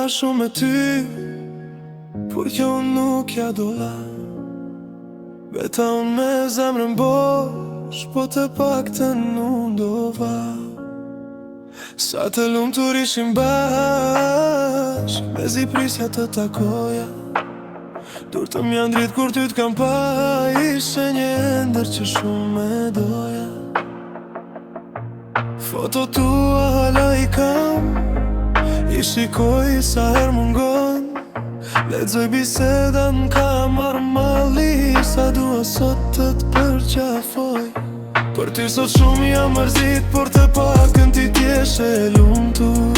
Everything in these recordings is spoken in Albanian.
shumë me ty, por kjo nuk ja dola. Beta unë me zemrën bosh, po të pakten unë dova. Sa të lumtur ishim bashk, mezi prisja të takoja. Dur të m'jan dritë kur ty t'kam pa, ishe një ender që shumë me doja. Foto tua hala i kam, i shikoj sa her mungon. Lexoj biseda n'ka marrë malli, sa dua sot të t'përqafoj. Për ty sot shumë jam mërzit, por të pakën ti t'jeshe lumtur.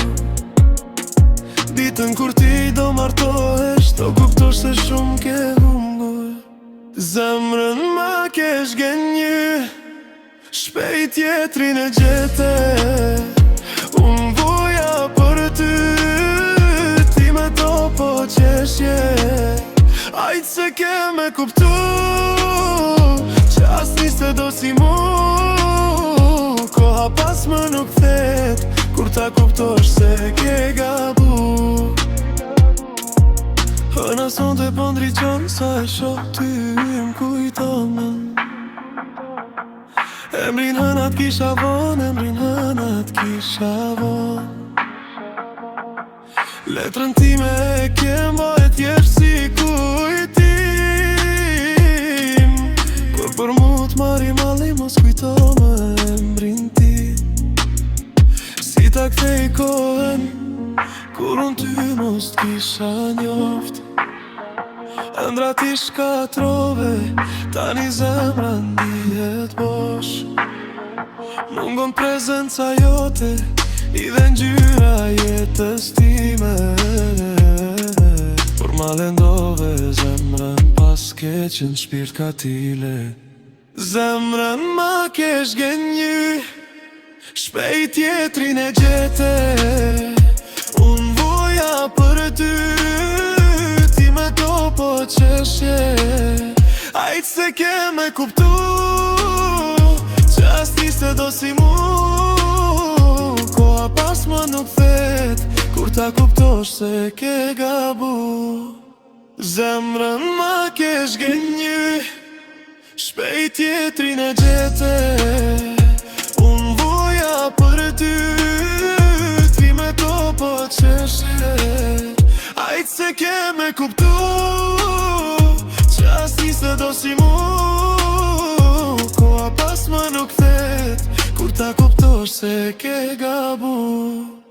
Ditën kur ti do martohesh, do kuptosh se shumë ke humbur. Zemrën ma kesh gënjy, shpejt jetrin e gjete. Unë voja për ty, ti me to po qeshje. Ajtë se ke me kuptu, që as niste do si mu. Koha pas më nuk thet, kur ta kuptosh se ke gabu. Hëna son të pëndriqon, sa e shoh ty m'kujtomen. Emrin hënat kisha von, emrin hënat kisha von. Letrën time e kem, bëhet jesh si kujtim. Kur për mu t'mari malli, mos kujto më emrin tim. Si ta kthej kohën, kur unë ty mos t'kisha njoft. Ëndra ti shkatrove, tani zemra ndihet bosh. Mungon prezenca jote, i dhe ngjyra jetës time. Por ma lendove zemrën, pas keqen shpirt katile. Zemrën ma kesh gënjy, shpejt jetrin e gjete. Unë voja për ty, ti me to po qeshje. Ajtë se ke me kuptu, që as niste do si mu. Koha pas më nuk thet, kur ta kuptosh se ke gabu. Zemrën ma kesh gënjy, shpejt jetrin e gjete. Unë voja për ty, ti me to po qeshje. Ajtë se ke me kuptu, që as niste do si mu. Koha pas më nuk thet, kur ta kuptosh se ke gabu.